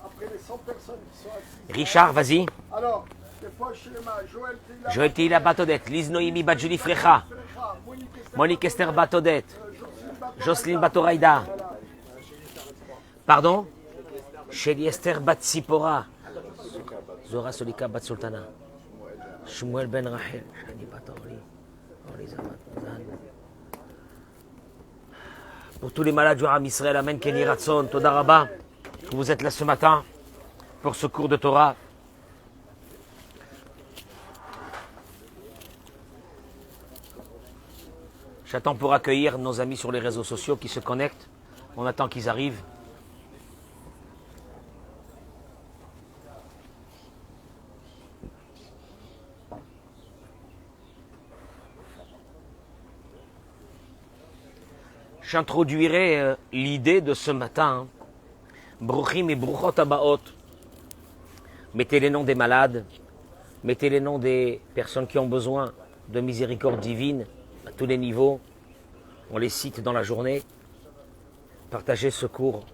après les 100 personnes qui sont assises. Richard, vas-y. Alors, des fois chez les mains, Joël Tila, Joël Tila Batodet, Liz Noémie Badjuli Frecha, Frecha, Monique Esther Batodet, Jocelyne Batoraïda. Batoraïda. Pardon? Shéli Esther Batsipora, Zora Solika Batsultana, Shmuel Ben Rachel, Shani Batori, pour tous les malades du Ram Israël, Amen, Kenny Ratson, Toda Rabba, que vous êtes là ce matin pour ce cours de Torah. J'attends pour accueillir nos amis sur les réseaux sociaux qui se connectent. On attend qu'ils arrivent. J'introduirai l'idée de ce matin. Bruchim et Bruchot Abaot. Mettez les noms des malades. Mettez les noms des personnes qui ont besoin de miséricorde divine à tous les niveaux. On les cite dans la journée. Partagez ce cours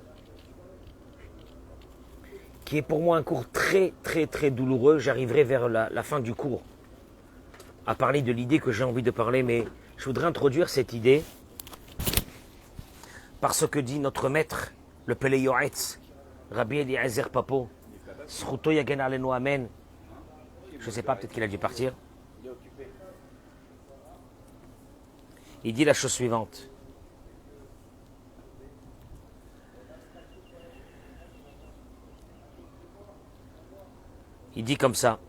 qui est pour moi un cours très douloureux. J'arriverai vers la fin du cours à parler de l'idée que j'ai envie de parler, mais je voudrais introduire cette idée par ce que dit notre maître, le Pele Yoetz, Rabbi Eliezer Papo, Sruto Yagen Alenu Amen. Je ne sais pas, peut-être qu'il a dû partir. Il dit la chose suivante. Il dit comme ça.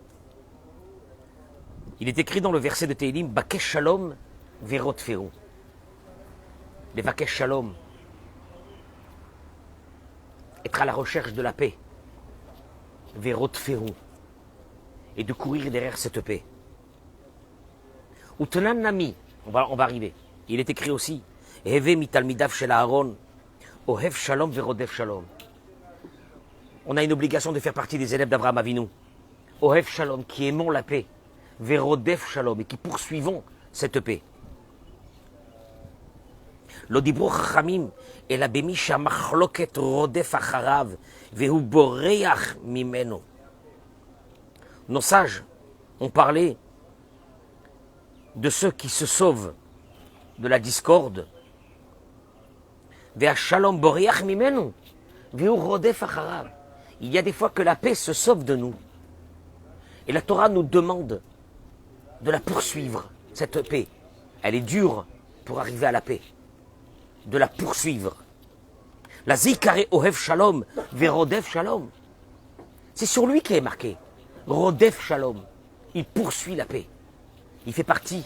Il est écrit dans le verset de Tehillim, Bakesh Shalom Verot Ferou. Les Bakesh Shalom. Être à la recherche de la paix. Verot Ferou. Et de courir derrière cette paix. Utenan Nami. On va arriver. Il est écrit aussi, Heve mitalmidav shel Aaron, Ohev Shalom Verodef Shalom. On a une obligation de faire partie des élèves d'Abraham Avinu. Ohev Shalom, qui aimons la paix. Verodef Shalom, et qui poursuivons cette paix. L'odibro chachamim, et la bemisha machloket rodef acharav, vehu boreach mimeno. Nos sages ont parlé de ceux qui se sauvent de la discorde. Il y a des fois que la paix se sauve de nous. Et la Torah nous demande de la poursuivre, cette paix. Elle est dure pour arriver à la paix. De la poursuivre. La zikare ohev shalom, verodef shalom. C'est sur lui qui est marqué. Rodef shalom. Il poursuit la paix. Il fait partie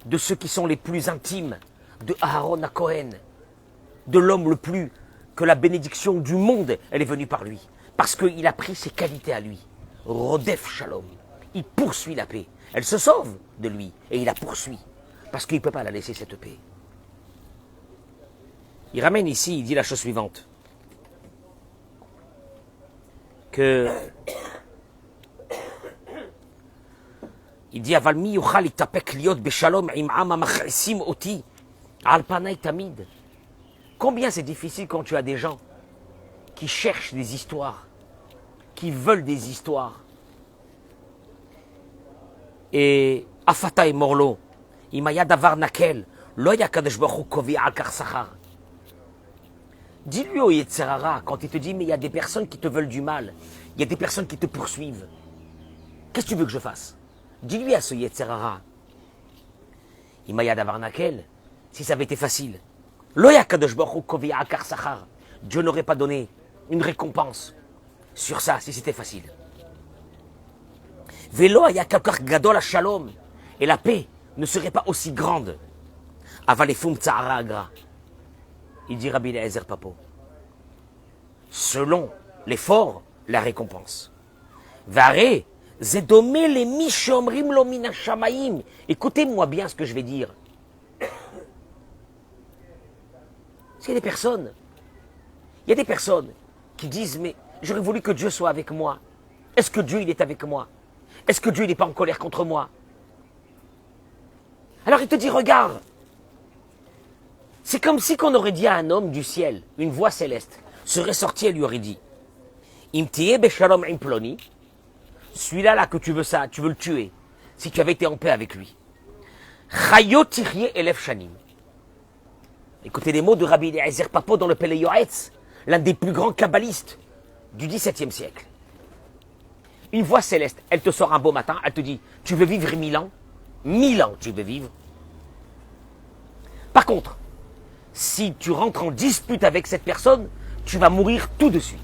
de ceux qui sont les plus intimes de Aaron à Cohen, de l'homme le plus que la bénédiction du monde, elle est venue par lui. Parce qu'il a pris ses qualités à lui. Rodef Shalom. Il poursuit la paix. Elle se sauve de lui et il la poursuit. Parce qu'il ne peut pas la laisser, cette paix. Il ramène ici, il dit la chose suivante. Il dit Avalmi yuchal itapek liot beshalom im ama machsim oti al panay tamid. Combien c'est difficile quand tu as des gens qui cherchent des histoires, qui veulent des histoires. Et Afata et Morlo, imaya davar nakel, lo yakadosh baruch hu kovi al kar sachar. Dis-lui au Yetzerara, quand il te dit mais il y a des personnes qui te veulent du mal, il y a des personnes qui te poursuivent. Qu'est-ce que tu veux que je fasse? Dis-lui à ce Yetzerara. Imaya davar nakel, si ça avait été facile. Dieu n'aurait pas donné une récompense sur ça si c'était facile. Et la paix ne serait pas aussi grande. Il dit Rabbi Eliezer Papo. Selon l'effort, la récompense. Écoutez-moi bien ce que je vais dire. Il y a des personnes qui disent, mais j'aurais voulu que Dieu soit avec moi. Est-ce que Dieu, il est avec moi? Est-ce que Dieu, il n'est pas en colère contre moi? Alors il te dit, regarde, c'est comme si qu'on aurait dit à un homme du ciel, une voix céleste, serait sortie et lui aurait dit, Imtiye beshalom imploni. Celui-là là que tu veux ça, tu veux le tuer. Si tu avais été en paix avec lui. Chayo tirye elef shanim. Écoutez les mots de Rabbi Eliezer Papo dans le Pele Yoetz, l'un des plus grands kabbalistes du XVIIe siècle. Une voix céleste, elle te sort un beau matin, elle te dit, tu veux vivre 1000 ans? 1000 ans tu veux vivre. Par contre, si tu rentres en dispute avec cette personne, tu vas mourir tout de suite.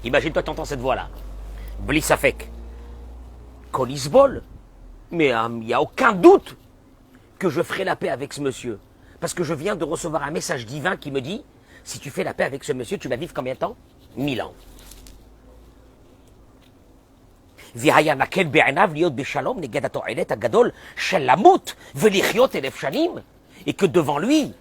Imagine-toi, tu entends cette voix-là. Blissafek. Kolisbol. Mais il n'y a aucun doute que je ferai la paix avec ce monsieur. Parce que je viens de recevoir un message divin qui me dit, si tu fais la paix avec ce monsieur, tu vas vivre combien de temps? 1000 ans. והיה מקל בעיניו להיות בשלום נגד התועלת הגדול של למות ולחיות 1000 שנים, et que devant lui,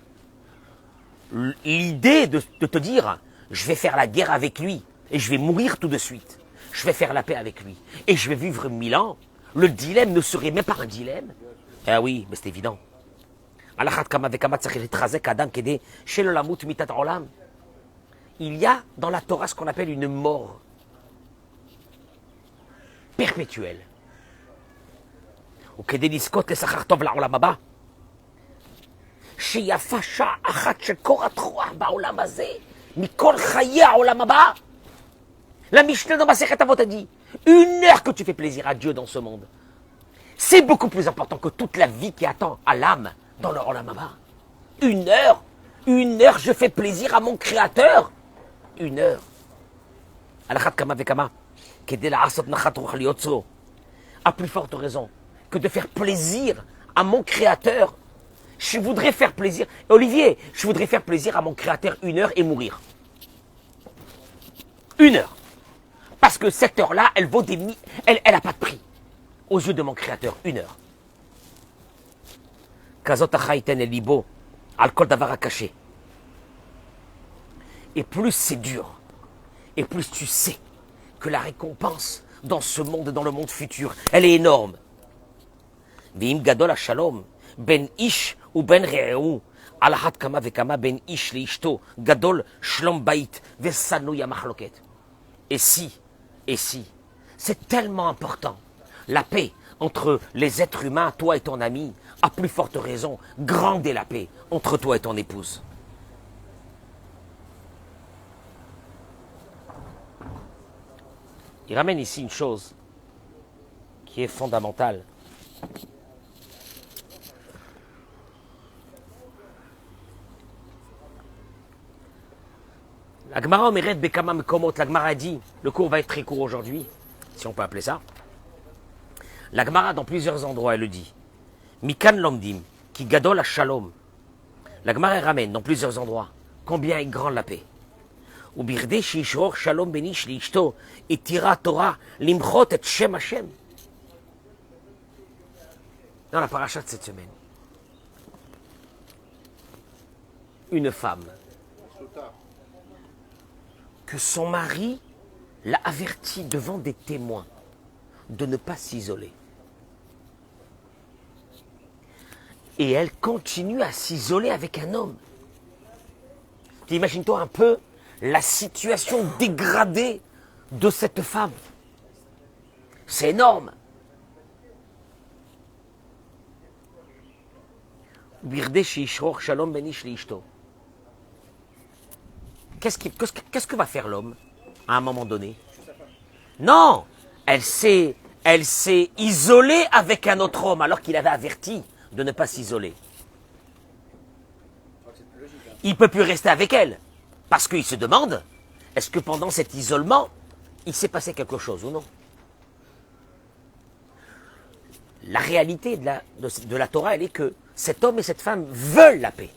l'idée de te dire, je vais faire la guerre avec lui, et je vais mourir tout de suite, je vais faire la paix avec lui, et je vais vivre 1000 ans, le dilemme ne serait même pas un dilemme. Ah oui, mais c'est évident. Il y a dans la Torah ce qu'on appelle une mort perpétuelle. וכדי לזכות לשכר טוב לעולם הבא, שיפה שעה אחת של קורת רוח בעולם הזה, מכל חיי העולם הבא. La Mishnah dans Masechet Avot a dit, 1 heure que tu fais plaisir à Dieu dans ce monde, c'est beaucoup plus important que toute la vie qui attend à l'âme dans le Olam Haba. 1 heure, 1 heure, je fais plaisir à mon Créateur. 1 heure. Alachat kama vekama. À plus forte raison que de faire plaisir à mon Créateur. Je voudrais faire plaisir, Olivier, je voudrais faire plaisir à mon Créateur 1 heure et mourir. 1 heure. Parce que cette heure-là, elle vaut des elle n'a pas de prix. Aux yeux de mon Créateur, 1 heure. Et plus c'est dur, et plus tu sais que la récompense dans ce monde, dans le monde futur, elle est énorme. V'im gadol ha-shalom, ben ish ou ben re'eu, al had kama vekama ben ish leishto, gadol shlom bait, vesanu yamachloket. Et si, c'est tellement important, la paix entre les êtres humains, toi et ton ami, à plus forte raison, grande est la paix entre toi et ton épouse. Il ramène ici une chose qui est fondamentale. La Gemara Omeret Bekama Mekomot, la Gemara dit, le cours va être très court aujourd'hui, si on peut appeler ça. La Gemara, dans plusieurs endroits, elle le dit. Mikan Lomdim, qui gadol à Shalom. La Gemara ramène dans plusieurs endroits combien est grande la paix. ובכדי שישרור שלום בין איש לאשתו, התירה התורה למחות את שם השם. Dans la paracha de cette semaine, une femme, que son mari l'a avertie devant des témoins de ne pas s'isoler. Et elle continue à s'isoler avec un homme. Imagine-toi un peu la situation dégradée de cette femme. C'est énorme. Qu'est-ce que va faire l'homme à un moment donné? Non, elle s'est isolée avec un autre homme alors qu'il avait averti de ne pas s'isoler. Il ne peut plus rester avec elle. Parce qu'il se demande, est-ce que pendant cet isolement, il s'est passé quelque chose ou non? La réalité de la Torah, elle est que cet homme et cette femme veulent la paix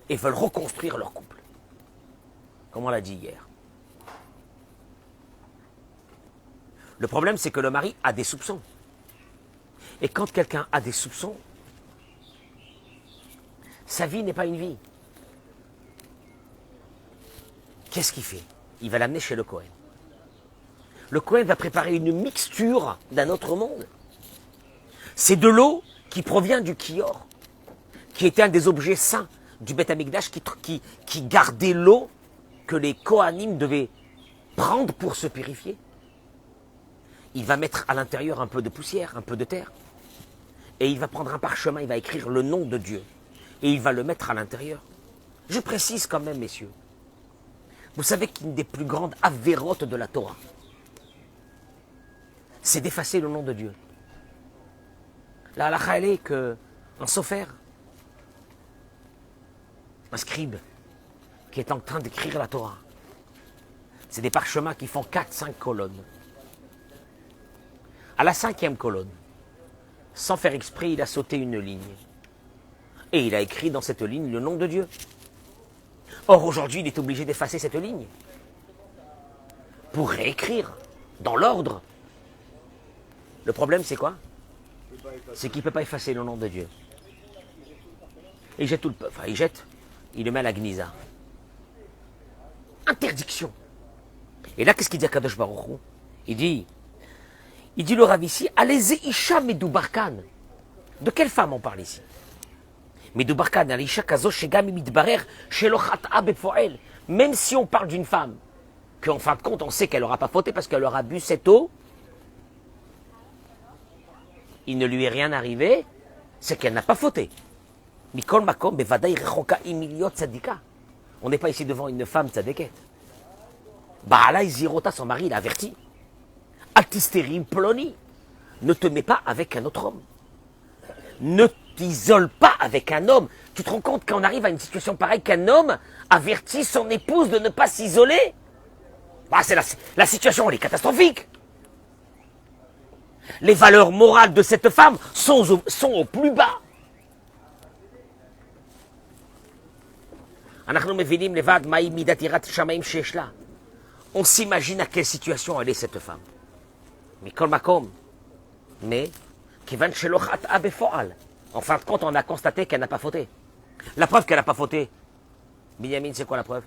et veulent reconstruire leur couple. Comme on l'a dit hier. Le problème, c'est que le mari a des soupçons. Et quand quelqu'un a des soupçons, sa vie n'est pas une vie. Qu'est-ce qu'il fait? Il va l'amener chez le Kohen. Le Kohen va préparer une mixture d'un autre monde. C'est de l'eau qui provient du Kior, qui était un des objets saints du Beth Amikdash qui gardait l'eau que les Kohanim devaient prendre pour se purifier. Il va mettre à l'intérieur un peu de poussière, un peu de terre. Et il va prendre un parchemin, il va écrire le nom de Dieu. Et il va le mettre à l'intérieur. Je précise quand même, messieurs. Vous savez qu'une des plus grandes avérotes de la Torah, c'est d'effacer le nom de Dieu. La halakha, elle est qu'un sofer, un scribe, qui est en train d'écrire la Torah, c'est des parchemins qui font 4-5 colonnes. À la 5e colonne, sans faire exprès, il a sauté une ligne. Et il a écrit dans cette ligne le nom de Dieu. Or, aujourd'hui, il est obligé d'effacer cette ligne pour réécrire dans l'ordre. Le problème, c'est quoi? C'est qu'il ne peut pas effacer le nom de Dieu. Il jette tout le peuple. Enfin, il le met à la Gnisa. Interdiction. Et là, qu'est-ce qu'il dit à Kadosh Baruch Hu? Il dit le Rav ici, allez-y, Isha Medoubarkan. De quelle femme on parle ici? Medoubarkan, Alisha Kazo Shegami Midbarer, Shelochat'a Befoel. Même si on parle d'une femme, qu'en fin de compte, on sait qu'elle n'aura pas fauté parce qu'elle aura bu cette eau, il ne lui est rien arrivé, c'est qu'elle n'a pas fauté. Mikol Makom, Bevadaï Rechoka Imiliot Tzadika. On n'est pas ici devant une femme tzadékette. Baala Izirota, son mari, l'a averti. Altistérim Ploni, ne te mets pas avec un autre homme. Ne t'isole pas avec un homme. Tu te rends compte quand on arrive à une situation pareille qu'un homme avertit son épouse de ne pas s'isoler? Bah, c'est la situation, elle est catastrophique. Les valeurs morales de cette femme sont au plus bas. On s'imagine à quelle situation elle est cette femme. Mais, en fin de compte, on a constaté qu'elle n'a pas fauté. La preuve qu'elle n'a pas fauté, Binyamin, c'est quoi la preuve?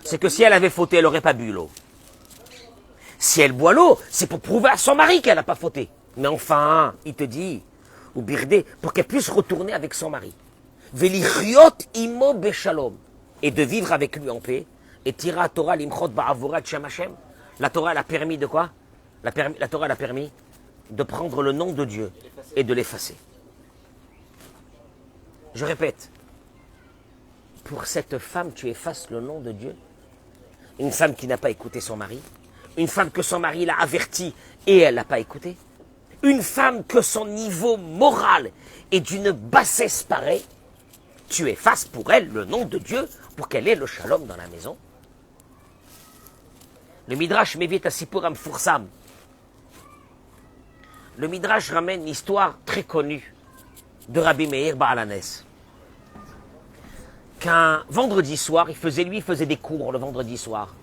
C'est que si elle avait fauté, elle n'aurait pas bu l'eau. Si elle boit l'eau, c'est pour prouver à son mari qu'elle n'a pas fauté. Mais enfin, il te dit, ou birdé, pour qu'elle puisse retourner avec son mari. Velichriot imo beshalom. Et de vivre avec lui en paix. Et tira Torah limchot ba'avorat shem Hashem. La Torah, elle a permis de quoi? La Torah, elle a permis de prendre le nom de Dieu et de l'effacer. Je répète, pour cette femme, tu effaces le nom de Dieu. Une femme qui n'a pas écouté son mari. Une femme que son mari l'a avertie et elle n'a pas écouté. Une femme que son niveau moral est d'une bassesse pareille. Tu effaces pour elle le nom de Dieu pour qu'elle ait le shalom dans la maison. Le Midrash Mevit Asipuram Fursam. Le Midrash ramène l'histoire très connue de Rabbi Meir Baal Hanes. Qu'un vendredi soir, il faisait des cours le vendredi soir.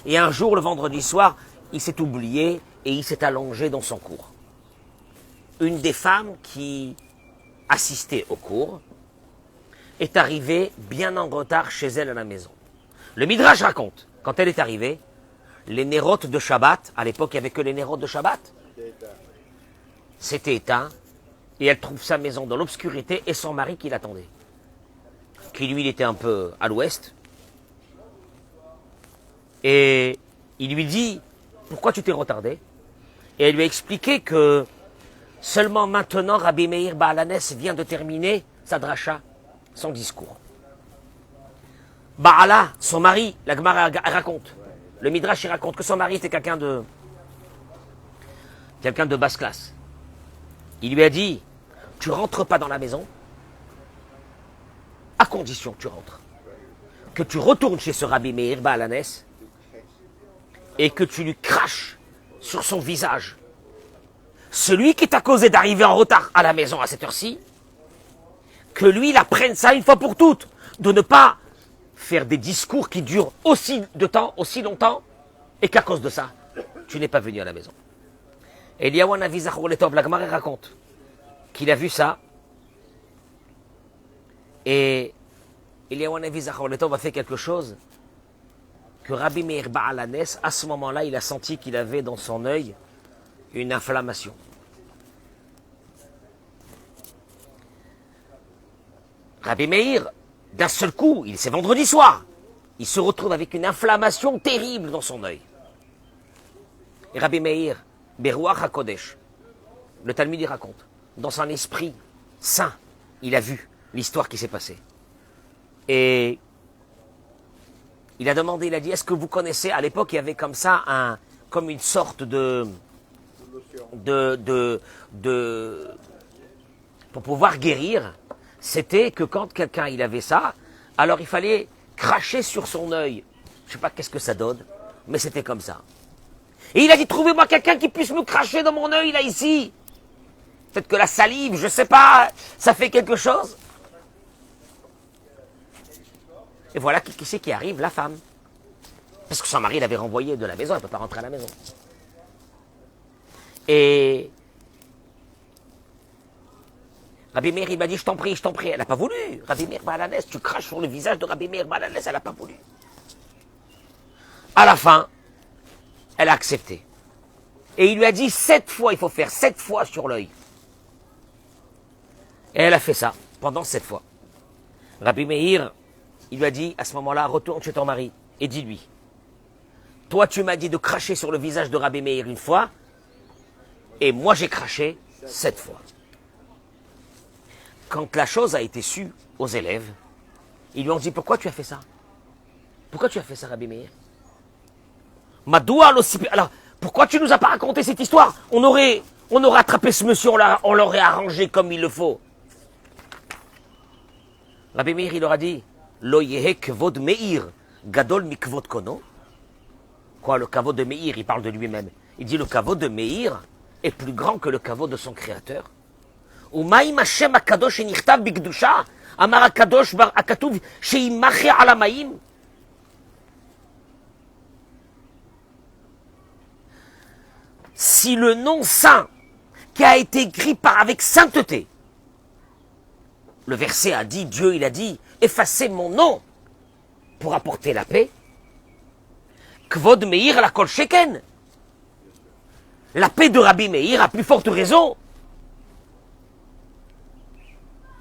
Et un jour, le vendredi soir, il s'est oublié et il s'est allongé dans son cours. Une des femmes qui assistait au cours est arrivée bien en retard chez elle à la maison. Le Midrash raconte, quand elle est arrivée, les nérotes de Shabbat, à l'époque il n'y avait que les nérotes de Shabbat, c'était éteint, et elle trouve sa maison dans l'obscurité et son mari qui l'attendait. Qui lui, il était un peu à l'ouest. Et il lui dit, pourquoi tu t'es retardé? Et elle lui a expliqué que seulement maintenant, Rabbi Meir Baal Hanes vient de terminer sa dracha, son discours. Baala, son mari, la Gemara raconte, le Midrash il raconte que son mari était quelqu'un de basse classe. Il lui a dit, tu rentres pas dans la maison, à condition que tu rentres. Que tu retournes chez ce Rabbi Meir Baal Hanes et que tu lui craches sur son visage. Celui qui t'a causé d'arriver en retard à la maison à cette heure-ci, que lui, il apprenne ça une fois pour toutes, de ne pas faire des discours qui durent aussi longtemps, et qu'à cause de ça, tu n'es pas venu à la maison. Eliyahu Hanavi Zachor Letov, la Gemara raconte qu'il a vu ça, et Eliyahu Hanavi Zachor Letov a fait quelque chose que Rabbi Meir Baal Hanes, à ce moment-là, il a senti qu'il avait dans son œil une inflammation. Rabbi Meir, d'un seul coup, c'est vendredi soir, il se retrouve avec une inflammation terrible dans son œil. Et Rabbi Meir, Beruach HaKodesh, le Talmud y raconte, dans son esprit saint, il a vu l'histoire qui s'est passée. Et il a demandé, il a dit, est-ce que vous connaissez, à l'époque il y avait comme ça, comme une sorte pour pouvoir guérir, c'était que quand quelqu'un il avait ça, alors il fallait cracher sur son œil. Je ne sais pas qu'est-ce que ça donne, mais c'était comme ça. Et il a dit, trouvez-moi quelqu'un qui puisse me cracher dans mon œil, là, ici. Peut-être que la salive, je ne sais pas, ça fait quelque chose. Et voilà qui c'est qui arrive, la femme. Parce que son mari l'avait renvoyée de la maison, elle ne peut pas rentrer à la maison. Et Rabbi Meir, il m'a dit, je t'en prie. Elle n'a pas voulu. Rabbi Meir Balanès, tu craches sur le visage de Rabbi Meir Balanès, elle n'a pas voulu. À la fin, elle a accepté. Et il lui a dit 7 fois, il faut faire 7 fois sur l'œil. Et elle a fait ça pendant 7 fois. Rabbi Meir, il lui a dit à ce moment-là, retourne chez ton mari et dis-lui, toi tu m'as dit de cracher sur le visage de Rabbi Meir 1 fois, et moi j'ai craché 7 fois. Quand la chose a été sue aux élèves, ils lui ont dit, pourquoi tu as fait ça? Pourquoi tu as fait ça, Rabbi Meir? Alors, pourquoi tu nous as pas raconté cette histoire? On aurait attrapé ce monsieur, on l'aurait arrangé comme il le faut. Rabbi Meir, il leur a dit, Lo yehe kvod Meir, gadol mi kvod kono. Quoi, le kavod de Meir, il parle de lui-même. Il dit, le kavod de Meir est plus grand que le kavod de son créateur. Umaim Hashem akadosh enichtav bigdusha, amar akadosh bar akatuv sheimache alamaim. Si le nom saint qui a été écrit avec sainteté, le verset a dit, Dieu il a dit, effacez mon nom pour apporter la paix. Kvod Meir la kol sheken. La paix de Rabbi Meir a plus forte raison.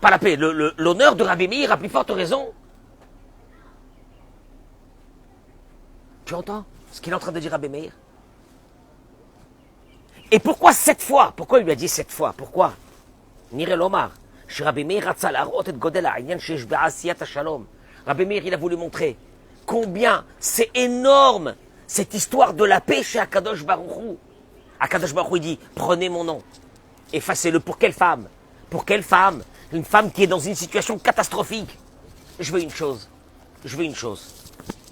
Pas la paix, l'honneur de Rabbi Meir a plus forte raison. Tu entends ce qu'il est en train de dire Rabbi Meir? Et pourquoi 7 fois? Pourquoi il lui a dit 7 fois? Pourquoi? Nire l'Omar. Rabbi Meir Rabbi Meir, il a voulu montrer combien c'est énorme cette histoire de la paix chez Akadosh Baruch Hu. Akadosh Baruch Hu, il dit, prenez mon nom, effacez-le. Pour quelle femme? Pour quelle femme? Une femme qui est dans une situation catastrophique. Je veux une chose.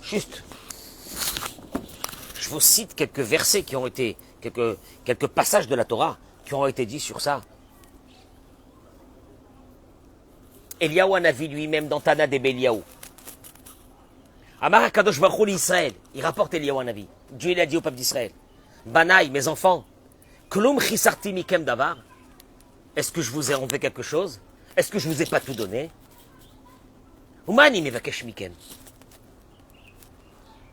Juste. Je vous cite quelques versets qui ont été, quelques passages de la Torah qui ont été dits sur ça. Eliyahu Hanavi lui-même dans Tana de Beliyahu. Amar HaKadosh Baruch Hu l'Israël. Il rapporte Eliyahu Hanavi. Dieu il a dit au peuple d'Israël, Banaï, mes enfants, Klum chisarti mikem davar. Est-ce que je vous ai enlevé quelque chose? Est-ce que je vous ai pas tout donné? Umani mevakesh mikem.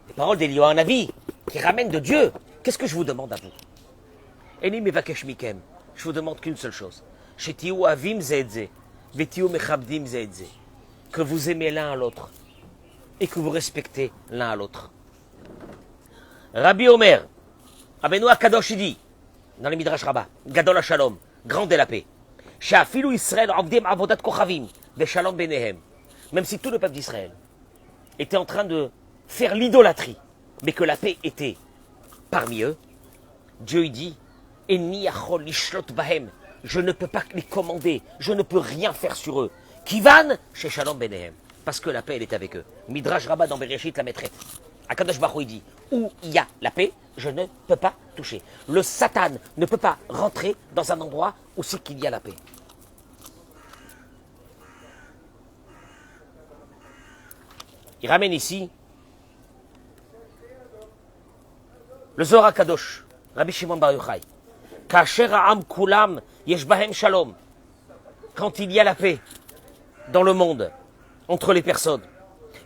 Les paroles d'Eliyahu Hanavi qui ramènent de Dieu. Qu'est-ce que je vous demande à vous? Eni mevakesh mikem. Je vous demande qu'une seule chose. Shetiu avim zeedze. Que vous aimez l'un à l'autre et que vous respectez l'un à l'autre. Rabbi Omer, Rabbeinu Akadosh dit, dans les Midrash Rabbah, Gadol HaShalom, grand est la paix. She'afilu Israël avdim avodat kochavim, veshalom benehem. Même si tout le peuple d'Israël était en train de faire l'idolâtrie, mais que la paix était parmi eux, Dieu il dit, Eni yachol lishlot bahem. Je ne peux pas les commander, je ne peux rien faire sur eux. Kivan, chez Shalom Benehem. Parce que la paix, elle est avec eux. Midrash Rabbah dans Bereshit la mettrait. Akadosh Baruch Hu dit, où il y a la paix, je ne peux pas toucher. Le Satan ne peut pas rentrer dans un endroit où c'est qu'il y a la paix. Il ramène ici le Zohar Kadosh, Rabbi Shimon Bar Yochai. Kasher ha'am kulam yesh bahem shalom. Quand il y a la paix dans le monde, entre les personnes,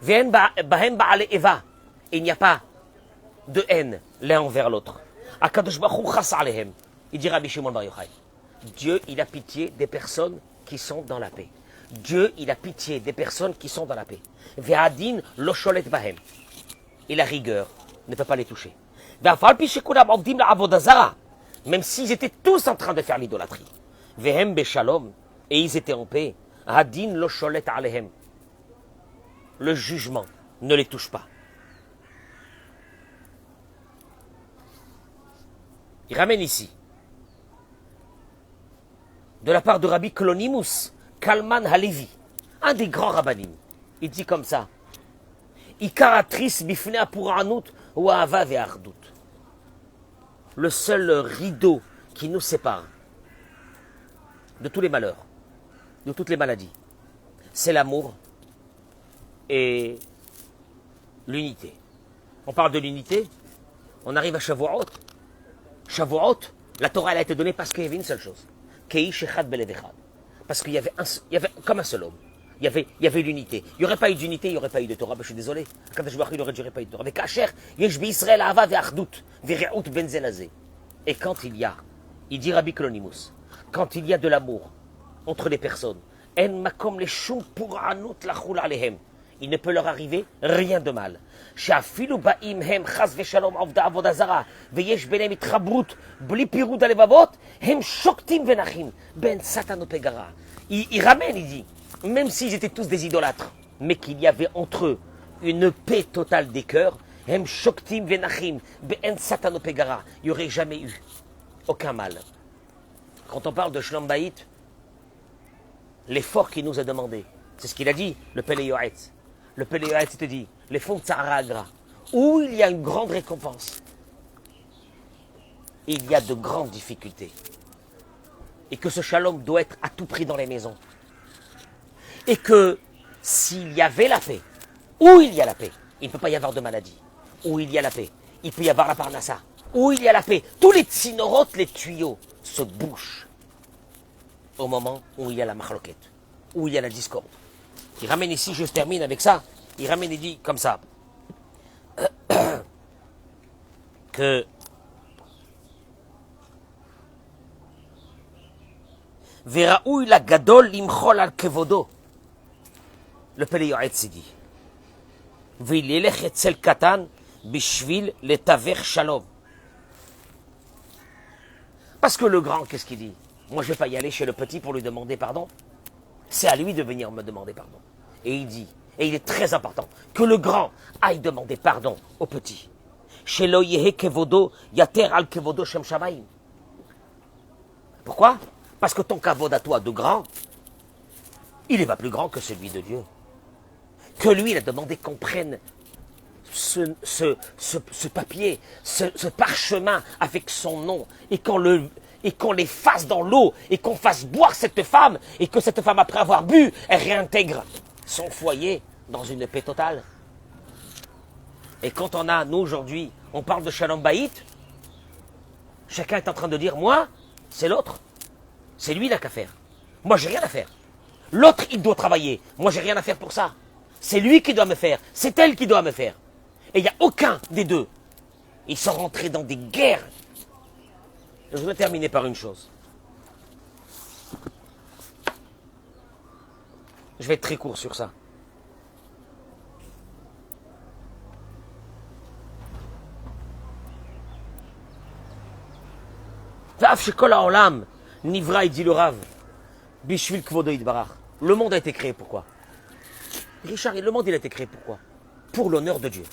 ve'en bahem ba'ale eva, il n'y a pas de haine l'un envers l'autre. Akadosh Baruch Hu chas alehem. Il dit Rabbi Shimon Bar Yochai, Dieu, il a pitié des personnes qui sont dans la paix. Dieu, il a pitié des personnes qui sont dans la paix. Ve'adin lo sholet bahem. Et la rigueur ne peut pas les toucher. Même s'ils étaient tous en train de faire l'idolâtrie. Vehem beshalom, et ils étaient en paix. Hadin lo sholet alehem. Le jugement ne les touche pas. Il ramène ici, de la part de Rabbi Klonimus, Kalman Halevi, un des grands rabbinim. Il dit comme ça, Ikaratris bifnea puranut ou ava ve'ardut. Le seul rideau qui nous sépare de tous les malheurs, de toutes les maladies, c'est l'amour et l'unité. On parle de l'unité, on arrive à Shavuot. Shavuot, la Torah elle a été donnée parce qu'il y avait une seule chose. Keish echad belev echad. Parce qu'il y avait comme un seul homme. Il y avait l'unité. Il n'y aurait pas eu d'unité, il n'y aurait pas eu de Torah. Ben, je suis désolé. Quand il n'aurait pas eu de Torah. Mais Kacher, yesh b'Israël ava ve'achdut, ve're'ut ben zelazé. Et quand il y a, il dit Rabbi Klonimus, quand il y a de l'amour entre les personnes, en makom le shum puranut lachul alehem. Il ne peut leur arriver rien de mal. She'afilu ba'im hem chas ve'shalom avda avoda zara ve'yesh benem itchabrut bli pirud alevavot hem shoktim venachim ben satan pegara. Il ramène, il dit, même s'ils étaient tous des idolâtres, mais qu'il y avait entre eux une paix totale des cœurs, hem shoktim venachim ben satan pegara, il n'y aurait jamais eu aucun mal. Quand on parle de Shlom Bayit, l'effort qu'il nous a demandé, c'est ce qu'il a dit, le Pele Yoetz. Le Pele Yoetz te dit, les fonds de Tzahara Agra, où il y a une grande récompense, il y a de grandes difficultés. Et que ce shalom doit être à tout prix dans les maisons. Et que s'il y avait la paix, où il y a la paix, il ne peut pas y avoir de maladie. Où il y a la paix, il peut y avoir la parnassa. Où il y a la paix, tous les tsinorotes, les tuyaux se bouchent au moment où il y a la machloquette, où il y a la discorde. Il ramène ici, je termine avec ça, il ramène et dit comme ça, que Veraoui la gadol limchol al kevodo. Le Pele Yoetz s'est dit, Vilelech etzel katan bishvil letaver shalom. Parce que le grand, qu'est-ce qu'il dit? Moi, je ne vais pas y aller chez le petit pour lui demander pardon. C'est à lui de venir me demander pardon. Et il dit, et il est très important, que le grand aille demander pardon au petit. Chez lo yehe kevodo yater al kevodo shem shamayim. Pourquoi? Parce que ton kavod à toi de grand, il n'est pas plus grand que celui de Dieu. Que lui, il a demandé qu'on prenne ce papier, ce parchemin avec son nom, et qu'on les fasse dans l'eau, et qu'on fasse boire cette femme, et que cette femme, après avoir bu, elle réintègre son foyer dans une paix totale. Et quand on a, nous aujourd'hui, on parle de Shalom Bayit, chacun est en train de dire, moi, c'est l'autre. C'est lui, il n'a qu'à faire. Moi, j'ai rien à faire. L'autre, il doit travailler. Moi, j'ai rien à faire pour ça. C'est lui qui doit me faire. C'est elle qui doit me faire. Et il n'y a aucun des deux. Ils sont rentrés dans des guerres. Et je vais terminer par une chose. Je vais être très court sur ça. Nivra, il dit le Rav, Bishvil Kvodo Idbarach. Le monde a été créé pourquoi? Richard, le monde il a été créé pourquoi? Pour l'honneur de Dieu.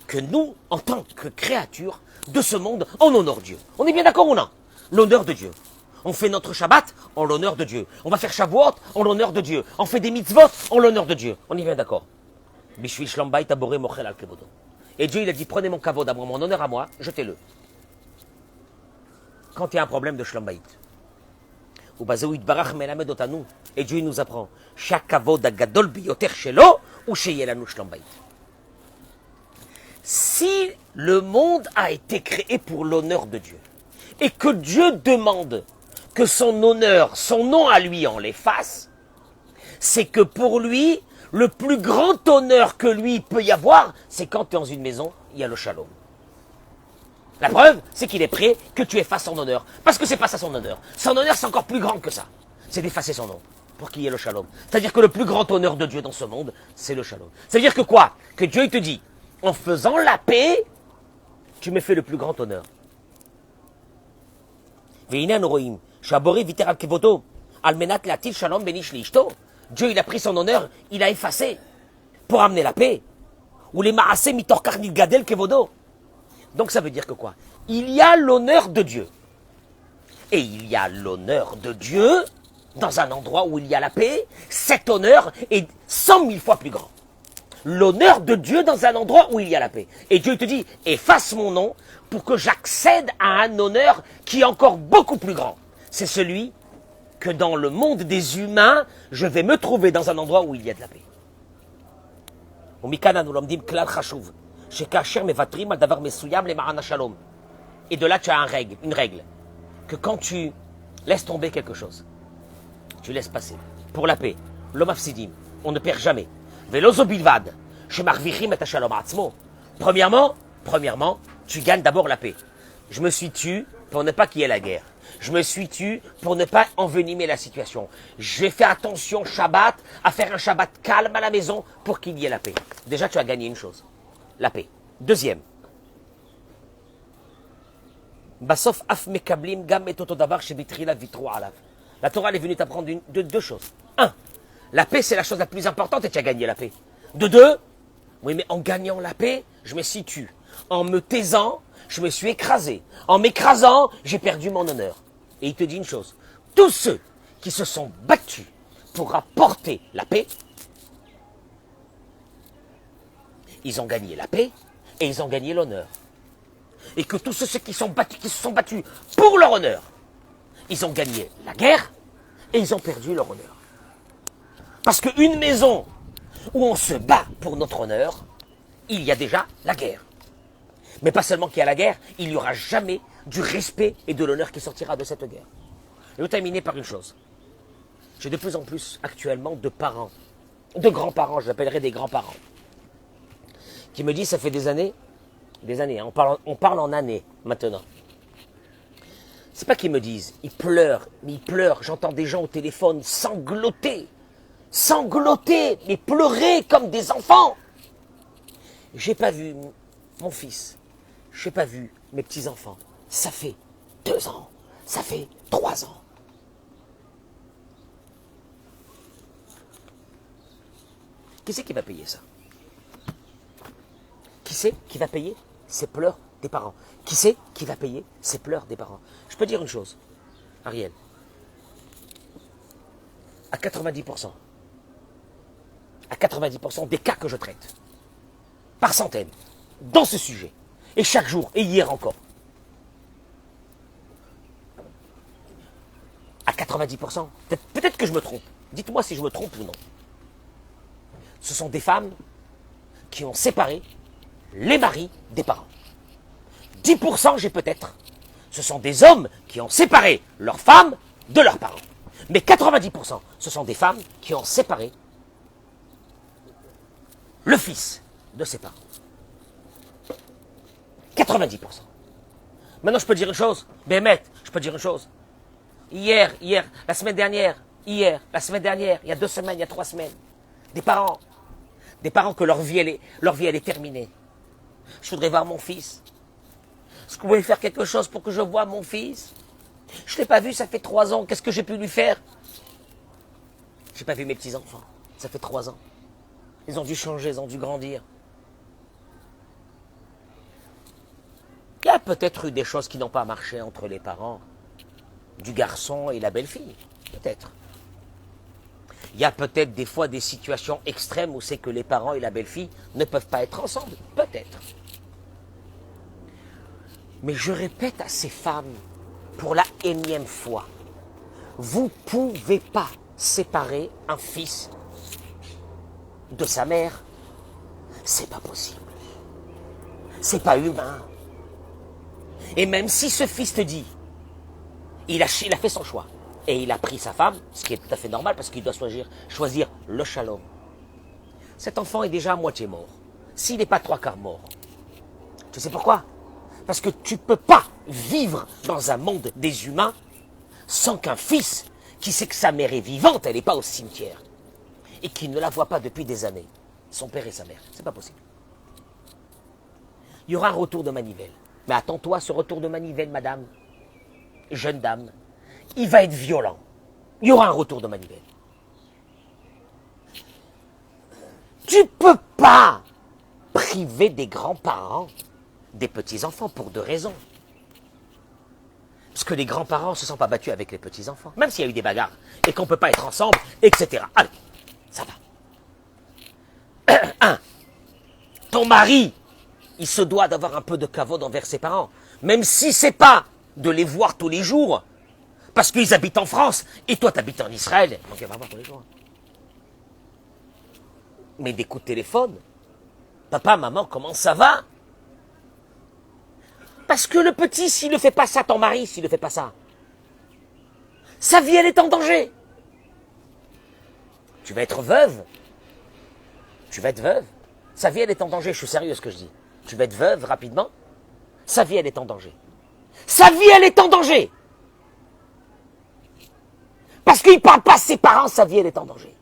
Que nous, en tant que créatures de ce monde, on honore Dieu. On est bien d'accord ou non? L'honneur de Dieu. On fait notre Shabbat en l'honneur de Dieu. On va faire Shavuot en l'honneur de Dieu. On fait des mitzvot en l'honneur de Dieu. On est bien d'accord. Bishvil Shlom Bayit Aboré Mochel Al Kevodo. Et Dieu il a dit, prenez mon kavod à moi, mon honneur à moi, jetez-le. Quand il y a un problème de Shlom Bayit. Et Dieu nous apprend si le monde a été créé pour l'honneur de Dieu et que Dieu demande que son honneur, son nom à lui, on l'efface, c'est que pour lui, le plus grand honneur que lui peut y avoir, c'est quand dans une maison, il y a le shalom. La preuve, c'est qu'il est prêt que tu effaces son honneur. Parce que c'est pas ça son honneur. Son honneur, c'est encore plus grand que ça. C'est d'effacer son nom pour qu'il y ait le shalom. C'est-à-dire que le plus grand honneur de Dieu dans ce monde, c'est le shalom. C'est-à-dire que quoi? Que Dieu il te dit, en faisant la paix, tu me fais le plus grand honneur. Dieu, il a pris son honneur, il a effacé pour amener la paix. Ou les maasé mitor karnil gadel kevodo. Donc ça veut dire que quoi? Il y a l'honneur de Dieu. Et il y a l'honneur de Dieu dans un endroit où il y a la paix. Cet honneur est 100 000 fois plus grand. L'honneur de Dieu dans un endroit où il y a la paix. Et Dieu te dit, efface mon nom pour que j'accède à un honneur qui est encore beaucoup plus grand. C'est celui que dans le monde des humains, je vais me trouver dans un endroit où il y a de la paix. Et de là, tu as une règle, que quand tu laisses tomber quelque chose, tu laisses passer. Pour la paix, l'homme afsidim, on ne perd jamais. Premièrement, tu gagnes d'abord la paix. Je me suis tu pour ne pas qu'il y ait la guerre. Je me suis tu pour ne pas envenimer la situation. J'ai fait attention Shabbat à faire un Shabbat calme à la maison pour qu'il y ait la paix. Déjà, tu as gagné une chose, la paix. Deuxième, la Torah est venue t'apprendre deux choses. Un, la paix c'est la chose la plus importante et tu as gagné la paix. De deux, oui mais en gagnant la paix, je me situe. En me taisant, je me suis écrasé. En m'écrasant, j'ai perdu mon honneur. Et il te dit une chose, tous ceux qui se sont battus pour apporter la paix, ils ont gagné la paix et ils ont gagné l'honneur. Et que tous ceux qui se sont battus pour leur honneur, ils ont gagné la guerre et ils ont perdu leur honneur. Parce qu'une maison où on se bat pour notre honneur, il y a déjà la guerre. Mais pas seulement qu'il y a la guerre, il n'y aura jamais du respect et de l'honneur qui sortira de cette guerre. Je vais terminer par une chose. J'ai de plus en plus actuellement de parents, de grands-parents, je l'appellerai des grands-parents, qui me disent, ça fait des années, hein, on parle en années maintenant. C'est pas qu'ils me disent, ils pleurent, j'entends des gens au téléphone sangloter, mais pleurer comme des enfants. J'ai pas vu mon fils, j'ai pas vu mes petits-enfants, ça fait 2 ans, ça fait 3 ans. Qui c'est qui va payer ça? Qui c'est qui va payer ces pleurs des parents? Qui c'est qui va payer ces pleurs des parents? Je peux dire une chose, Ariel. À 90% des cas que je traite, par centaines, dans ce sujet, et chaque jour, et hier encore, à 90%, peut-être que je me trompe, dites-moi si je me trompe ou non, ce sont des femmes qui ont séparé les maris des parents. 10% j'ai peut-être, ce sont des hommes qui ont séparé leurs femmes de leurs parents. Mais 90%, ce sont des femmes qui ont séparé le fils de ses parents. 90%. Maintenant, je peux dire une chose, Bémet, je peux dire une chose. Hier, la semaine dernière, il y a 2 semaines, il y a 3 semaines, des parents que leur vie, elle est terminée. Je voudrais voir mon fils. Est-ce que vous pouvez faire quelque chose pour que je voie mon fils? Je ne l'ai pas vu, ça fait 3 ans. Qu'est-ce que j'ai pu lui faire? Je n'ai pas vu mes petits-enfants. Ça fait 3 ans. Ils ont dû changer, ils ont dû grandir. Il y a peut-être eu des choses qui n'ont pas marché entre les parents du garçon et la belle-fille. Peut-être. Il y a peut-être des fois des situations extrêmes où c'est que les parents et la belle-fille ne peuvent pas être ensemble. Peut-être. Mais je répète à ces femmes, pour la énième fois, vous ne pouvez pas séparer un fils de sa mère. C'est pas possible. C'est pas humain. Et même si ce fils te dit, il a fait son choix, et il a pris sa femme, ce qui est tout à fait normal parce qu'il doit choisir le shalom. Cet enfant est déjà à moitié mort. S'il n'est pas 3/4 mort. Tu sais pourquoi? Parce que tu ne peux pas vivre dans un monde des humains sans qu'un fils qui sait que sa mère est vivante, elle n'est pas au cimetière, et qui ne la voit pas depuis des années, son père et sa mère. C'est pas possible. Il y aura un retour de manivelle. Mais attends-toi, ce retour de manivelle, madame, jeune dame, il va être violent. Il y aura un retour de manivelle. Tu peux pas priver des grands-parents des petits-enfants pour deux raisons. Parce que les grands-parents ne se sont pas battus avec les petits-enfants, même s'il y a eu des bagarres, et qu'on ne peut pas être ensemble, etc. Allez, ça va. Un, ton mari, il se doit d'avoir un peu de kavod envers ses parents, même si c'est pas de les voir tous les jours, parce qu'ils habitent en France, et toi tu habites en Israël, donc il va voir tous les jours. Mais des coups de téléphone, papa, maman, comment ça va? Parce que le petit, s'il ne fait pas ça, ton mari, s'il ne fait pas ça, sa vie, elle est en danger. Tu vas être veuve. Tu vas être veuve. Sa vie, elle est en danger. Je suis sérieux ce que je dis. Tu vas être veuve rapidement. Sa vie, elle est en danger. Sa vie, elle est en danger. Parce qu'il ne parle pas à ses parents, sa vie, elle est en danger.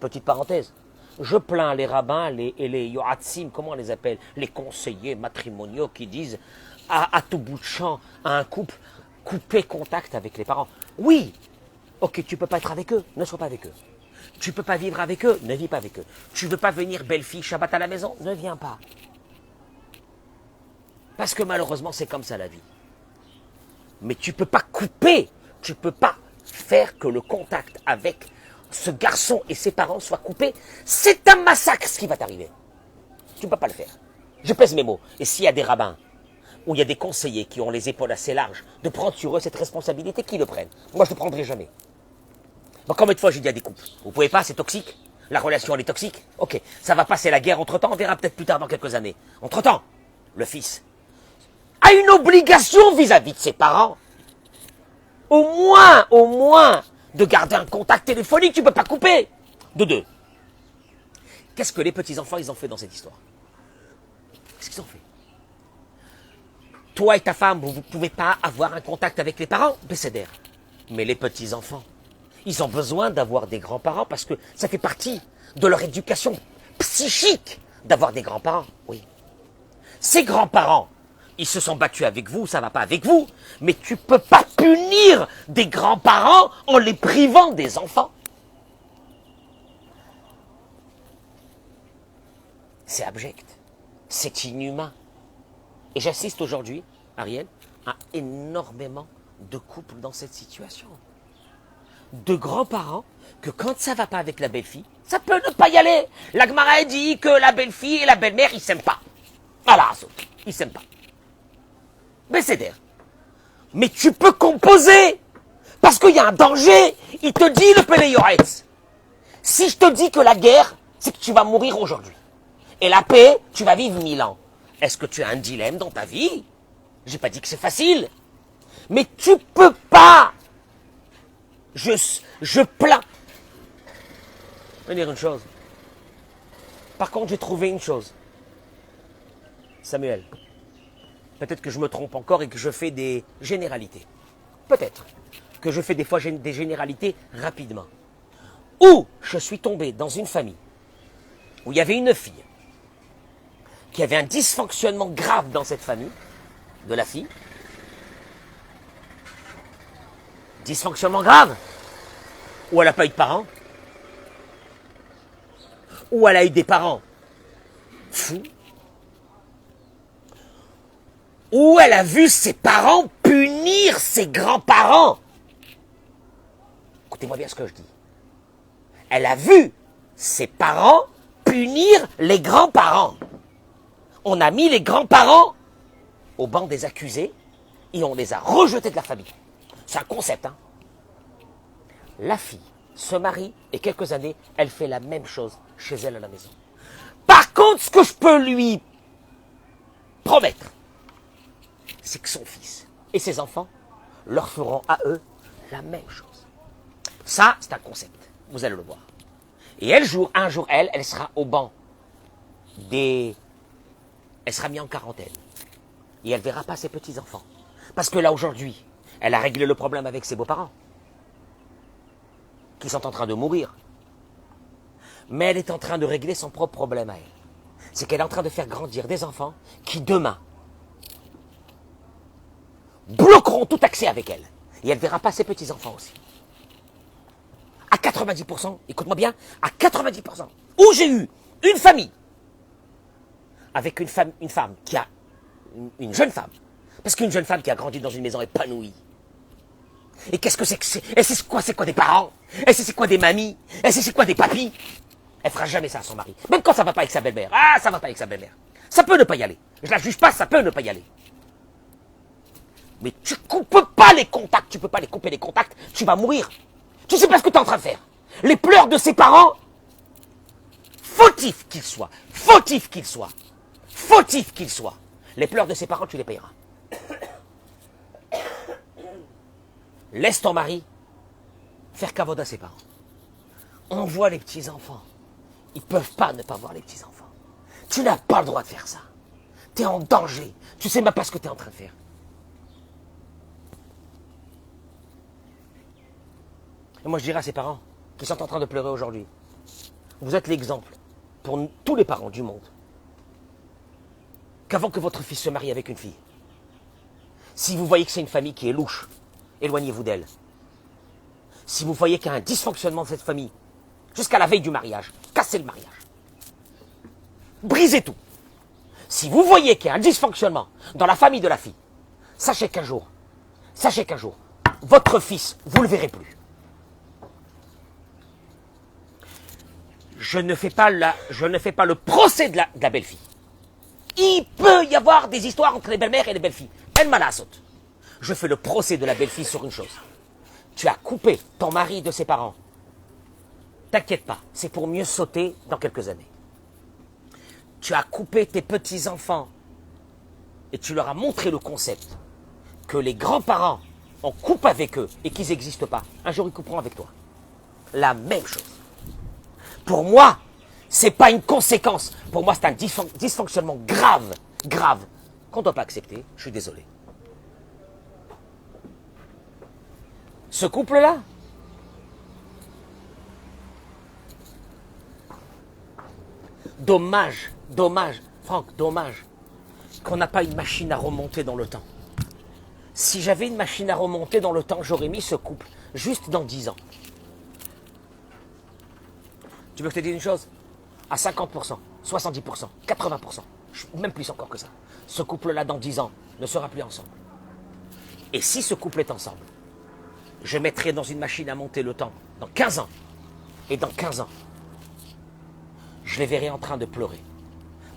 Petite parenthèse. Je plains les rabbins et les yoatzim, comment on les appelle? Les conseillers matrimoniaux qui disent à tout bout de champ à un couple, couper contact avec les parents. Oui, ok, tu ne peux pas être avec eux, ne sois pas avec eux. Tu ne peux pas vivre avec eux, ne vis pas avec eux. Tu ne veux pas venir belle-fille Shabbat à la maison, ne viens pas. Parce que malheureusement, c'est comme ça la vie. Mais tu ne peux pas couper, tu ne peux pas faire que le contact avec ce garçon et ses parents soient coupés. C'est un massacre ce qui va t'arriver. Tu ne peux pas le faire. Je pèse mes mots. Et s'il y a des rabbins, ou il y a des conseillers qui ont les épaules assez larges, de prendre sur eux cette responsabilité, qu'ils le prennent. Moi, je ne le prendrai jamais. Donc, combien de fois j'ai dit à des couples, vous pouvez pas, c'est toxique. La relation, elle est toxique. Ok, ça va passer la guerre entre-temps, on verra peut-être plus tard dans quelques années. Entre-temps, le fils a une obligation vis-à-vis de ses parents. Au moins, de garder un contact téléphonique, tu ne peux pas couper. De deux. Qu'est-ce que les petits-enfants, ils ont fait dans cette histoire? Qu'est-ce qu'ils ont fait? Toi et ta femme, vous ne pouvez pas avoir un contact avec les parents, Besséder. Mais les petits-enfants, ils ont besoin d'avoir des grands-parents parce que ça fait partie de leur éducation psychique d'avoir des grands-parents. Oui. Ces grands-parents, ils se sont battus avec vous, ça ne va pas avec vous, mais tu ne peux pas punir des grands-parents en les privant des enfants. C'est abject, c'est inhumain. Et j'assiste aujourd'hui, Ariel, à énormément de couples dans cette situation. De grands-parents que quand ça ne va pas avec la belle-fille, ça peut ne pas y aller. La Gemara dit que la belle-fille et la belle-mère, ils ne s'aiment pas. Voilà, ils ne s'aiment pas. Besséder. Mais tu peux composer. Parce qu'il y a un danger. Il te dit le Pélé Yoretz. Si je te dis que la guerre, c'est que tu vas mourir aujourd'hui. Et la paix, tu vas vivre 1000 ans. Est-ce que tu as un dilemme dans ta vie? J'ai pas dit que c'est facile. Mais tu peux pas. Je plains. Je vais dire une chose. Par contre, j'ai trouvé une chose. Samuel. Peut-être que je me trompe encore et que je fais des généralités. Peut-être que je fais des fois des généralités rapidement. Ou je suis tombé dans une famille où il y avait une fille qui avait un dysfonctionnement grave dans cette famille, de la fille. Dysfonctionnement grave. Ou elle n'a pas eu de parents. Ou elle a eu des parents fous. Où elle a vu ses parents punir ses grands-parents. Écoutez-moi bien ce que je dis. Elle a vu ses parents punir les grands-parents. On a mis les grands-parents au banc des accusés et on les a rejetés de la famille. C'est un concept, hein. La fille se marie et quelques années, elle fait la même chose chez elle à la maison. Par contre, ce que je peux lui promettre, c'est que son fils et ses enfants leur feront à eux la même chose. Ça, c'est un concept. Vous allez le voir. Et un jour, elle sera au banc des... Elle sera mise en quarantaine. Et elle ne verra pas ses petits-enfants. Parce que là, aujourd'hui, elle a réglé le problème avec ses beaux-parents, qui sont en train de mourir. Mais elle est en train de régler son propre problème à elle. c'est qu'elle est en train de faire grandir des enfants qui, demain, bloqueront tout accès avec elle. Et elle ne verra pas ses petits-enfants aussi. À 90%, écoute-moi bien, à 90%, où j'ai eu une famille avec une femme qui a, une jeune femme, parce qu'une jeune femme qui a grandi dans une maison épanouie. Et qu'est-ce que c'est que c'est? Et c'est quoi des parents? Et c'est quoi des mamies? Et c'est quoi des papis? Elle fera jamais ça à son mari. Même quand ça va pas avec sa belle-mère. Ah, ça va pas avec sa belle-mère. Ça peut ne pas y aller. Je la juge pas, ça peut ne pas y aller. Mais tu coupes pas les contacts, tu peux pas les couper les contacts, tu vas mourir. Tu sais pas ce que tu es en train de faire. Les pleurs de ses parents, fautifs qu'ils soient, fautifs qu'ils soient, fautifs qu'ils soient, les pleurs de ses parents, tu les payeras. Laisse ton mari faire cavode à ses parents. On voit les petits-enfants. Ils ne peuvent pas ne pas voir les petits-enfants. Tu n'as pas le droit de faire ça. Tu es en danger. Tu sais même pas ce que tu es en train de faire. Et moi, je dirais à ces parents qui sont en train de pleurer aujourd'hui, vous êtes l'exemple pour tous les parents du monde qu'avant que votre fils se marie avec une fille, si vous voyez que c'est une famille qui est louche, éloignez-vous d'elle. Si vous voyez qu'il y a un dysfonctionnement de cette famille, jusqu'à la veille du mariage, cassez le mariage. Brisez tout. Si vous voyez qu'il y a un dysfonctionnement dans la famille de la fille, sachez qu'un jour, votre fils, vous ne le verrez plus. Je ne fais pas le procès de la belle-fille. Il peut y avoir des histoires entre les belles-mères et les belles-filles. Elle m'a la saute. Je fais le procès de la belle-fille sur une chose. Tu as coupé ton mari de ses parents. T'inquiète pas, c'est pour mieux sauter dans quelques années. Tu as coupé tes petits-enfants et tu leur as montré le concept que les grands-parents, on coupe avec eux et qu'ils n'existent pas. Un jour, ils couperont avec toi. La même chose. Pour moi, c'est pas une conséquence. Pour moi, c'est un dysfonctionnement grave, qu'on ne doit pas accepter. Je suis désolé. Ce couple-là, dommage, Franck, dommage, qu'on n'a pas une machine à remonter dans le temps. Si j'avais une machine à remonter dans le temps, j'aurais mis ce couple juste dans 10 ans. Tu veux que je te dise une chose? À 50%, 70%, 80%, même plus encore que ça, ce couple-là, dans 10 ans, ne sera plus ensemble. Et si ce couple est ensemble, je mettrai dans une machine à monter le temps, dans 15 ans, et dans 15 ans, je les verrai en train de pleurer.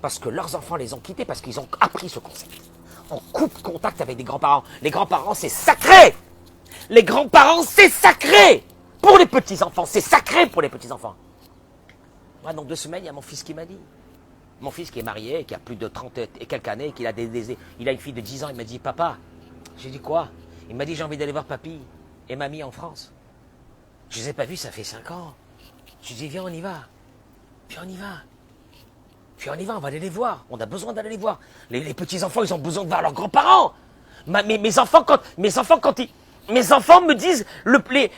Parce que leurs enfants les ont quittés, parce qu'ils ont appris ce concept. On coupe contact avec des grands-parents. Les grands-parents, c'est sacré. Les grands-parents, c'est sacré. Pour les petits-enfants, c'est sacré pour les petits-enfants. Moi, dans 2 semaines, il y a mon fils qui m'a dit. Mon fils qui est marié, qui a plus de 30 et quelques années, il a une fille de 10 ans, il m'a dit, papa, j'ai dit quoi? Il m'a dit, j'ai envie d'aller voir papy et mamie en France. Je les ai pas vus, ça fait 5 ans. Je lui ai dit, viens, on y va. Puis on y va. Puis on y va, on va aller les voir. On a besoin d'aller les voir. Les petits-enfants, ils ont besoin de voir leurs grands-parents. Mes enfants me disent le plus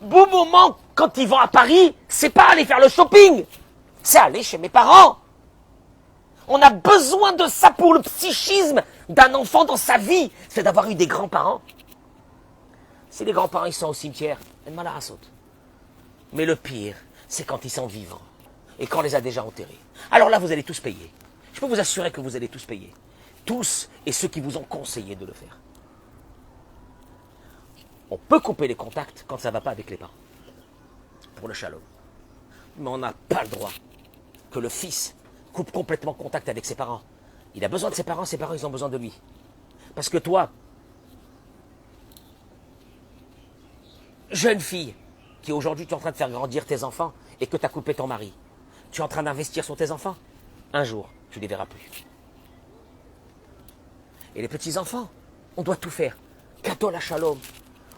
beau moment quand ils vont à Paris, c'est pas aller faire le shopping. C'est aller chez mes parents. On a besoin de ça pour le psychisme d'un enfant dans sa vie. C'est d'avoir eu des grands-parents. Si les grands-parents, ils sont au cimetière, elle m'a la saute. Mais le pire, c'est quand ils sont vivants. Et quand on les a déjà enterrés. Alors là, vous allez tous payer. Je peux vous assurer que vous allez tous payer. Tous et ceux qui vous ont conseillé de le faire. On peut couper les contacts quand ça ne va pas avec les parents. Pour le shalom. Mais on n'a pas le droit que le fils coupe complètement contact avec ses parents. Il a besoin de ses parents ils ont besoin de lui. Parce que toi, jeune fille, qui aujourd'hui tu es en train de faire grandir tes enfants et que tu as coupé ton mari, tu es en train d'investir sur tes enfants, un jour, tu ne les verras plus. Et les petits-enfants, on doit tout faire. Kato la shalom.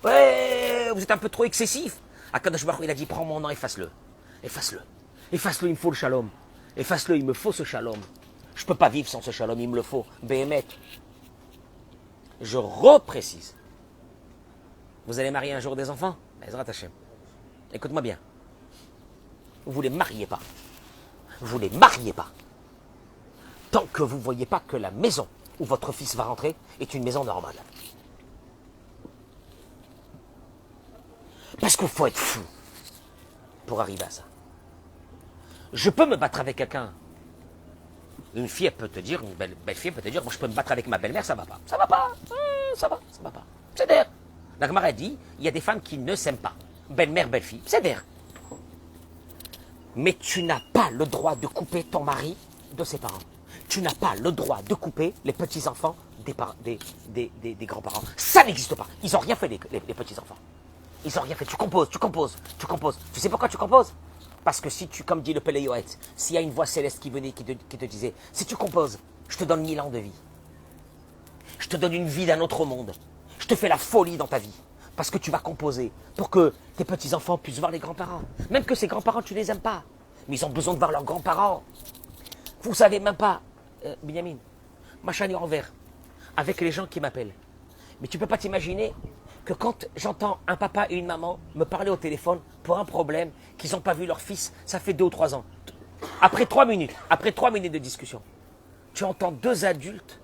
Ouais, vous êtes un peu trop excessif. Akadosh Baruch Hu, il a dit, prends mon nom, efface-le. Efface-le. Efface-le, il me faut le shalom. Efface-le, il me faut ce shalom. Je ne peux pas vivre sans ce shalom, il me le faut. Béhémet. Je reprécise. Vous allez marier un jour des enfants? Ezrat Hashem. Écoute-moi bien. Vous ne les mariez pas. Vous ne les mariez pas. tant que vous ne voyez pas que la maison où votre fils va rentrer est une maison normale. Parce qu'il faut être fou pour arriver à ça. Je peux me battre avec quelqu'un. Une fille, elle peut te dire, une belle fille, elle peut te dire, moi je peux me battre avec ma belle-mère, ça va pas. Ça va pas. Ça va pas. C'est d'air. La Gemara dit, il y a des femmes qui ne s'aiment pas. Belle-mère, belle-fille, c'est d'air. Mais tu n'as pas le droit de couper ton mari de ses parents. Tu n'as pas le droit de couper les petits-enfants des grands-parents. Ça n'existe pas. Ils n'ont rien fait, les petits-enfants. Ils n'ont rien fait. Tu composes. Tu sais pourquoi tu composes? Parce que si tu, comme dit le Pélé Yoetz, s'il y a une voix céleste qui venait, qui te disait, si tu composes, je te donne 1000 ans de vie. Je te donne une vie d'un autre monde. Je te fais la folie dans ta vie. Parce que tu vas composer pour que tes petits-enfants puissent voir les grands-parents. Même que ces grands-parents, tu ne les aimes pas. Mais ils ont besoin de voir leurs grands-parents. Vous ne savez même pas, Binyamin, ma chaîne est en vert, avec les gens qui m'appellent. Mais tu ne peux pas t'imaginer que quand j'entends un papa et une maman me parler au téléphone pour un problème, qu'ils n'ont pas vu leur fils, ça fait 2 ou 3 ans. Après 3 minutes de discussion, tu entends 2 adultes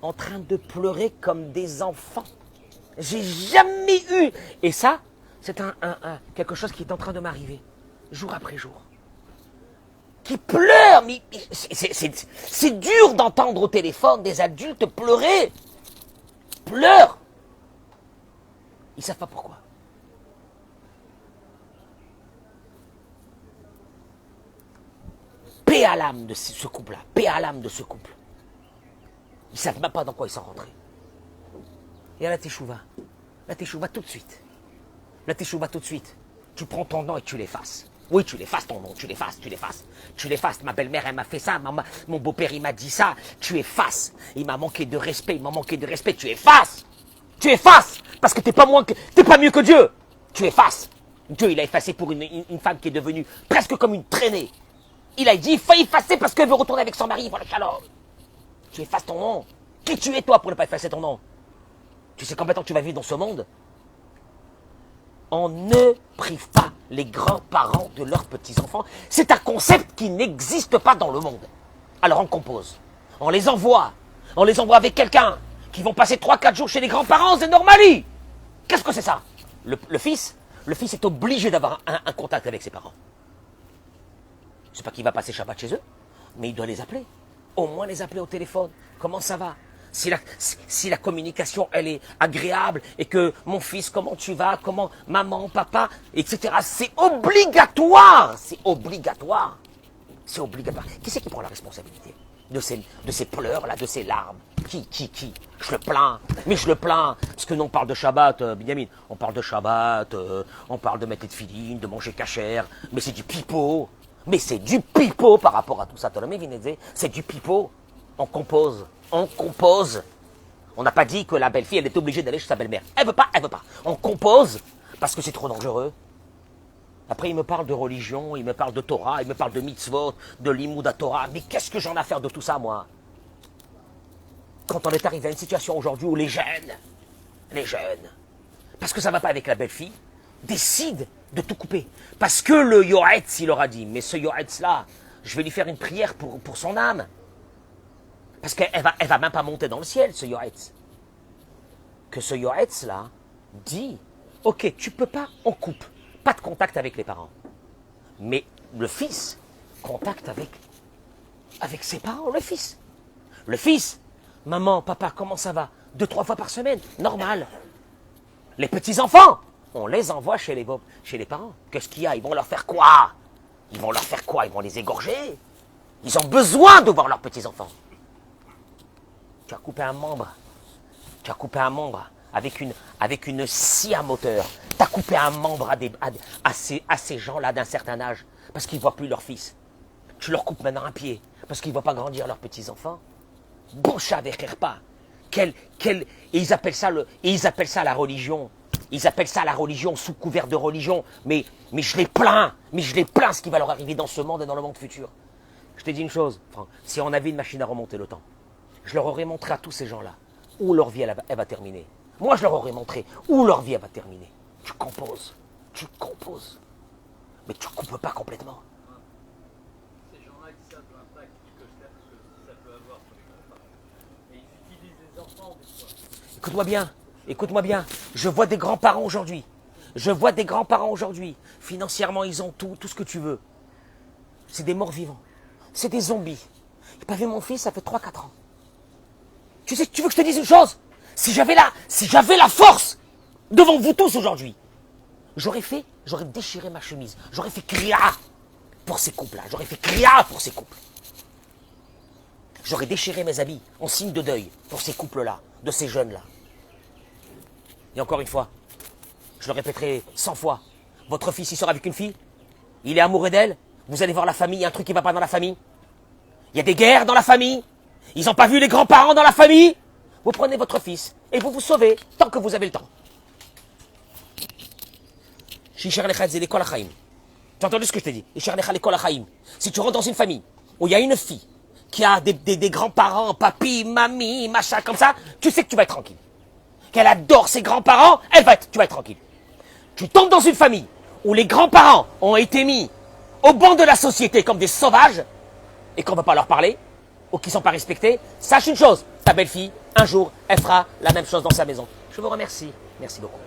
en train de pleurer comme des enfants. J'ai jamais eu. Et ça, c'est quelque chose qui est en train de m'arriver, jour après jour. Qui pleurent, mais c'est dur d'entendre au téléphone des adultes pleurer. Pleurent. Ils ne savent pas pourquoi. Paix à l'âme de ce couple-là. Paix à l'âme de ce couple. Ils ne savent même pas dans quoi ils sont rentrés. Et à la teshuva tout de suite. La teshuva tout de suite. Tu prends ton nom et tu l'effaces. Oui, tu l'effaces ton nom, tu l'effaces. Tu l'effaces. Ma belle-mère, elle m'a fait ça. Mon beau-père, il m'a dit ça. Tu effaces. Il m'a manqué de respect. Tu effaces. Tu effaces. Parce que t'es pas mieux que Dieu. Tu effaces. Dieu, il a effacé pour une femme qui est devenue presque comme une traînée. Il a dit, il faut effacer parce qu'elle veut retourner avec son mari, voilà, shalom. Tu effaces ton nom. Qui tu es, toi, pour ne pas effacer ton nom? Tu sais combien de temps tu vas vivre dans ce monde? On ne prive pas les grands-parents de leurs petits-enfants. C'est un concept qui n'existe pas dans le monde. Alors on compose. On les envoie. Avec quelqu'un qui vont passer 3-4 jours chez les grands-parents, c'est normal. Qu'est-ce que c'est ça? Le fils est obligé d'avoir un contact avec ses parents. Je ne sais pas qui va passer Shabbat chez eux, mais il doit les appeler. Au moins les appeler au téléphone. Comment ça va? Si la communication, elle est agréable, et que mon fils, comment tu vas, comment maman, papa, etc. C'est obligatoire. C'est obligatoire. Qui c'est qui prend la responsabilité de ces pleurs-là, de ces larmes? Qui? Je le plains. Mais je le plains. Parce que nous, on parle de Shabbat, Binyamin. On parle de Shabbat, on parle de mettre des filines, de manger cachère. Mais c'est du pipeau. Par rapport à tout ça. C'est du pipeau. On compose. On n'a pas dit que la belle-fille, elle est obligée d'aller chez sa belle-mère. Elle veut pas. On compose parce que c'est trop dangereux. Après, il me parle de religion, il me parle de Torah, il me parle de mitzvot, de l'imoud Torah. Mais qu'est-ce que j'en ai à faire de tout ça, moi? Quand on est arrivé à une situation aujourd'hui où les jeunes, parce que ça ne va pas avec la belle-fille, décident de tout couper. Parce que le Yoetz, il leur a dit, mais ce Yoetz-là, je vais lui faire une prière pour son âme. Parce qu'elle va même pas monter dans le ciel, ce Yoetz. Que ce Yoetz-là dit, ok, tu peux pas, on coupe. Pas de contact avec les parents. Mais le fils, contact avec ses parents, le fils. Le fils, maman, papa, comment ça va? 2-3 fois par semaine, normal. Les petits-enfants, on les envoie chez les parents. Qu'est-ce qu'il y a? Ils vont leur faire quoi? Ils vont les égorger. Ils ont besoin de voir leurs petits-enfants. Tu as coupé un membre avec une scie à moteur. Tu as coupé un membre à ces gens-là d'un certain âge parce qu'ils ne voient plus leur fils. Tu leur coupes maintenant un pied parce qu'ils ne voient pas grandir leurs petits-enfants. Boucha avec pas. Et ils appellent ça la religion. Ils appellent ça la religion sous couvert de religion. Mais je les plains. Ce qui va leur arriver dans ce monde et dans le monde futur. Je te dis une chose, Franck. Si on avait une machine à remonter le temps, je leur aurais montré à tous ces gens-là où leur vie elle va terminer. Moi, je leur aurais montré où leur vie elle va terminer. Tu composes. Mais tu ne coupes pas complètement. Ces gens-là qui savent l'impact que je Écoute-moi bien, écoute-moi bien. Je vois des grands-parents aujourd'hui. Je vois des grands-parents aujourd'hui. Financièrement, ils ont tout ce que tu veux. C'est des morts vivants. C'est des zombies. J'ai pas vu mon fils, ça fait 3-4 ans. Tu sais, tu veux que je te dise une chose? Si j'avais la force devant vous tous aujourd'hui, j'aurais déchiré ma chemise. J'aurais fait cria pour ces couples-là. J'aurais fait cria pour ces couples. J'aurais déchiré mes habits en signe de deuil pour ces couples-là, de ces jeunes-là. Et encore une fois, je le répéterai 100 fois. Votre fils, il sort avec une fille, il est amoureux d'elle, vous allez voir la famille, il y a un truc qui ne va pas dans la famille. Il y a des guerres dans la famille, ils n'ont pas vu les grands-parents dans la famille. Vous prenez votre fils et vous vous sauvez tant que vous avez le temps. Tu as entendu ce que je t'ai dit? Si tu rentres dans une famille où il y a une fille qui a des grands-parents, papy, mamie, machin comme ça, tu sais que tu vas être tranquille. Qu'elle adore ses grands-parents, tu vas être tranquille. Tu tombes dans une famille où les grands-parents ont été mis au banc de la société comme des sauvages et qu'on ne va pas leur parler ou qui ne sont pas respectés, sache une chose, ta belle-fille, un jour, elle fera la même chose dans sa maison. Je vous remercie. Merci beaucoup.